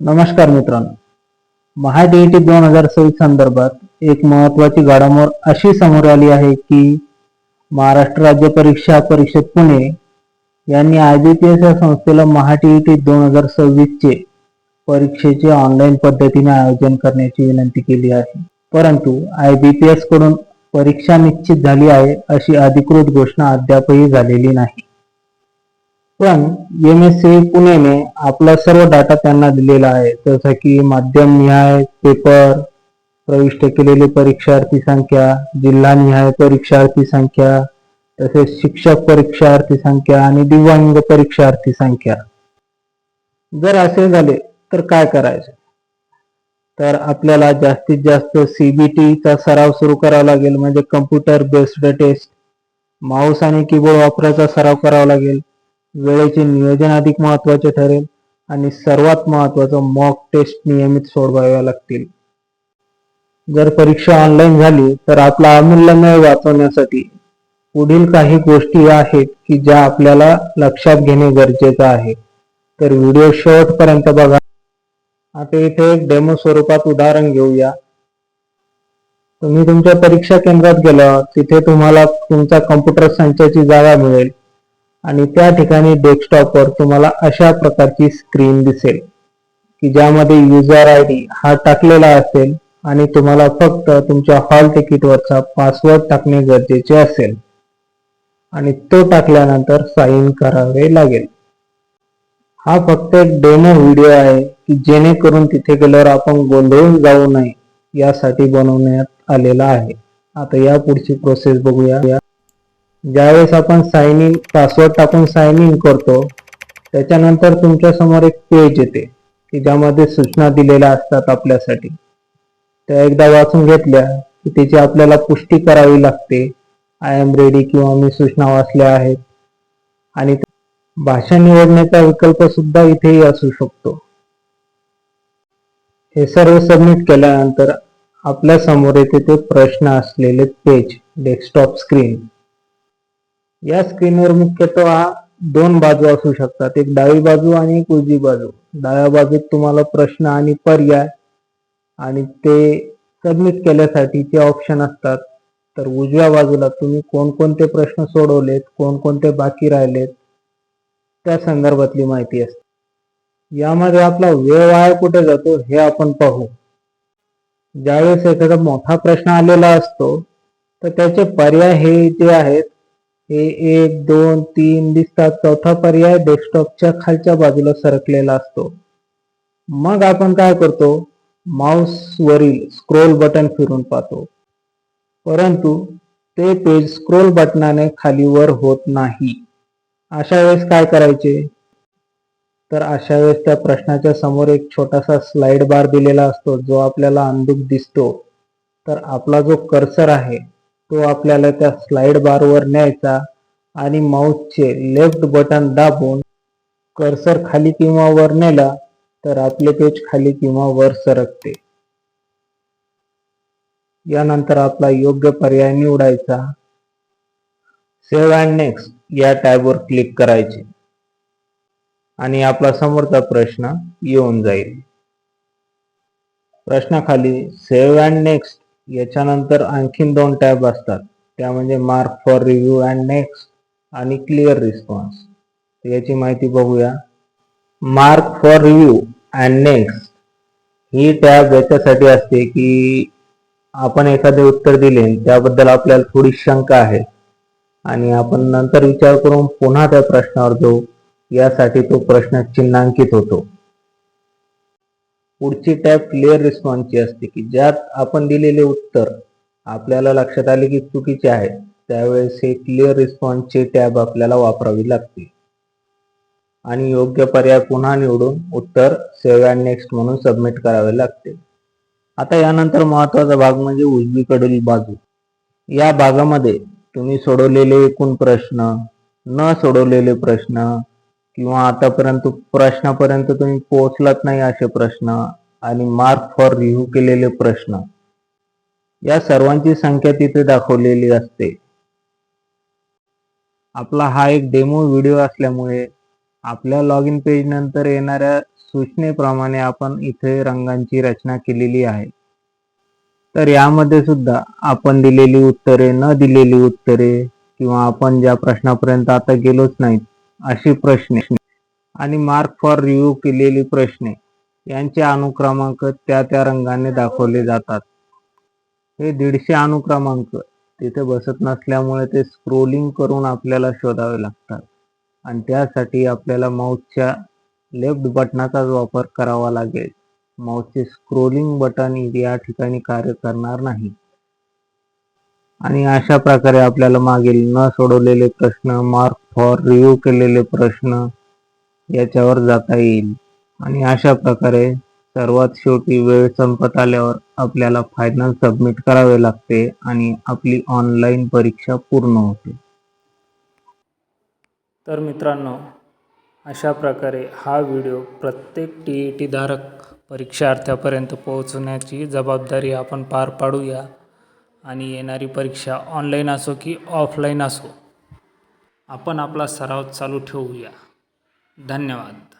नमस्कार मित्रांनो, महाडीईटी 2026 संदर्भात एक महत्त्वाची घडामोड अशी समोर आली आहे की महाराष्ट्र राज्य परीक्षा परिषद पुणे यांनी IBPS या संस्थेला महाडीईटी 2026 चे परीक्षेचे ऑनलाईन पद्धतीने आयोजन करण्याची विनंती केली आहे. परंतु IBPS कडून परीक्षा निश्चित झाली आहे अशी अधिकृत घोषणा अद्यापही झालेली नाही. पण MSCI पुणेने आपला सर्व डाटा त्यांना दिलेला आहे, जसं की माध्यमनिहाय पेपर, प्रविष्ट केलेली परीक्षार्थी संख्या, जिल्हानिहाय परीक्षार्थी संख्या, तसेच शिक्षक परीक्षार्थी संख्या आणि दिव्यांग परीक्षार्थी संख्या. जर असे झाले तर काय करायचे? तर आपल्याला जास्तीत जास्त CBT चा सराव सुरू करावा लागेल, म्हणजे कम्प्युटर बेस्ड टेस्ट. माऊस आणि कीबोर्ड वापरायचा सराव करावा लागेल. वेळेचे नियोजन अधिक महत्त्वाचे ठरेल आणि सर्वात महत्त्वाचं मॉक टेस्ट नियमित सोडवाव्या लागतील. जर परीक्षा ऑनलाईन झाली तर आपला अमूल्य वेळ वाचवण्यासाठी पुढील काही गोष्टी आहेत की ज्या आपल्याला लक्षात घेणे गरजेचं आहे. तर व्हिडिओ शेवटपर्यंत बघा. आता इथे एक डेमो स्वरूपात उदाहरण घेऊया. तुम्ही तुमच्या परीक्षा केंद्रात गेला, तिथे तुम्हाला तुमचा कम्प्युटर संचाची जागा मिळेल आणि त्या ठिकाणी डेस्कटॉपवर तुम्हाला अशा प्रकारची स्क्रीन दिसेल की ज्यामध्ये युजर ID हा टाकलेला असेल आणि तुम्हाला फक्त तुमच्या हॉल तिकीटवरचा पासवर्ड टाकणे गरजेचे असेल आणि तो टाकल्यानंतर साइन इन करावे लागेल. हा फक्त एक डेमो व्हिडिओ आहे की जेणेकरून तिथे गेल्यावर आपण गोंधळून जाऊ नये यासाठी बनवण्यात आलेला आहे. आता या पुढची प्रोसेस बघूया. ज्यावेळेस आपण साइन इन पासवर्ड टाकून साइन इन करतो, त्याच्यानंतर तुमच्या समोर एक पेज येते की ज्यामध्ये सूचना दिलेल्या असतात आपल्यासाठी. त्या एकदा वाचून घेतल्या की त्याची आपल्याला पुष्टी करावी लागते. आय एम रेडी किंवा मी सूचना वाचल्या आहेत. आणि भाषा निवडण्याचा विकल्प सुद्धा इथेही असू शकतो. हे सर्व सबमिट केल्यानंतर आपल्या समोर येते ते प्रश्न असलेले पेज, डेस्कटॉप स्क्रीन. या स्क्रीनवर मुख्यतः दोन बाजू असू शकतात, एक डावी बाजू आणि एक उजवी बाजू. डाव्या बाजूत तुम्हाला प्रश्न आणि पर्याय आणि ते सबमिट केल्यासाठीचे ऑप्शन असतात. तर उजव्या बाजूला तुम्ही कोणकोणते प्रश्न सोडवलेत, कोणकोणते बाकी राहिलेत त्या संदर्भातली माहिती असते. यामध्ये आपला वेळ वाया कुठे जातो हे आपण पाहू. ज्यावेळेस एखादा मोठा प्रश्न आलेला असतो तर त्याचे पर्याय हे जे आहेत हे 1, 2, 3 दिसतात. चौथा पर्याय डेस्कटॉपच्या खालच्या बाजूला सरकलेला असतो. मग आपण काय करतो, माऊस वरील स्क्रोल बटन फिरून पाहतो, परंतु ते पेज स्क्रोल बटनाने खाली वर होत नाही. अशा वेळेस काय करायचे? तर अशा वेळेस त्या प्रश्नाच्या समोर एक छोटासा स्लाइड बार दिलेला असतो जो आपल्याला अंदूक दिसतो. तर आपला जो कर्सर आहे तो आपल्याला त्या स्लाइड बारवर न्यायचा आणि माऊसचे लेफ्ट बटन दाबून कर्सर खाली किंवा वर नेला तर आपले पेज खाली किंवा वर सरकते. यानंतर आपला योग्य पर्याय निवडायचा, सेव्ह अँड नेक्स्ट या टॅबवर क्लिक करायचे आणि आपला समोरचा प्रश्न येऊन जाईल. प्रश्नाखाली सेव्ह अँड नेक्स्ट याच्यानंतर आणखीन दोन टॅब असतात, त्या म्हणजे mark for review and next आणि क्लिअर रिस्पॉन्स. याची माहिती बघूया. Mark for review and next he tab याच्यासाठी असते की आपण एखादे उत्तर दिले त्याबद्दल आपल्याला थोडी शंका आहे आणि आपण नंतर विचार करून पुन्हा त्या प्रश्नावर जाऊ, यासाठी तो प्रश्न चिन्हांकित होतो. पुढची टॅब क्लिअर रिस्पॉन्सची असते की ज्यात आपण दिलेले उत्तर आपल्याला लक्षात आले की चुकीचे आहे, त्यावेळेस हे क्लिअर रिस्पॉन्सची टॅब आपल्याला वापरावी लागते आणि योग्य पर्याय पुन्हा निवडून उत्तर सेव्ह अँड नेक्स्ट म्हणून सबमिट करावे लागते. आता यानंतर महत्त्वाचा भाग म्हणजे उजवीकडील बाजू. या भागामध्ये तुम्ही सोडवलेले एकूण प्रश्न, न सोडवलेले प्रश्न किंवा आतापर्यंत प्रश्नापर्यंत तुम्ही पोहोचलात नाही असे प्रश्न आणि मार्क फॉर रिव्ह्यू केलेले प्रश्न, या सर्वांची संख्या तिथे दाखवलेली असते. आपला हा एक डेमो व्हिडिओ असल्यामुळे आपल्या लॉग इन पेज नंतर येणाऱ्या सूचनेप्रमाणे आपण इथे रंगांची रचना केलेली आहे। तर यामध्ये सुद्धा आपण दिलेली उत्तरे, न दिलेली उत्तरे किंवा आपण ज्या प्रश्नापर्यंत आता गेलोच नाहीत अशी प्रश्ने आणि मार्क फॉर रिव्ह्यू केलेली प्रश्ने यांचे अनुक्रमांक त्या रंगाने दाखवले जातात। हे 150 अनुक्रमांक तिथे बसत नसल्यामुळे ते स्क्रोलिंग करून आपल्याला शोधावे लागतात आणि त्यासाठी आपल्याला माऊसच्या लेफ्ट बटनाचाच वापर करावा लागेल। माऊसचे स्क्रोलिंग बटन या ठिकाणी कार्य करणार नाही आणि अशा प्रकारे आपल्याला मागील न सोडवलेले प्रश्न, मार्क फॉर रिव्ह्यू केलेले प्रश्न याच्यावर जाता येईल आणि अशा प्रकारे सर्वात शेवटी वेळ संपत आल्यावर आपल्याला फायनल सबमिट करावे लागते आणि आपली ऑनलाईन परीक्षा पूर्ण होते। तर मित्रांनो, अशा प्रकारे हा व्हिडिओ प्रत्येक TET धारक परीक्षार्थ्यापर्यंत पोहोचवण्याची जबाबदारी आपण पार पाडूया आणि येणारी परीक्षा ऑनलाईन असो की ऑफलाईन असो, आपण आपला सराव चालू ठेवूया। धन्यवाद।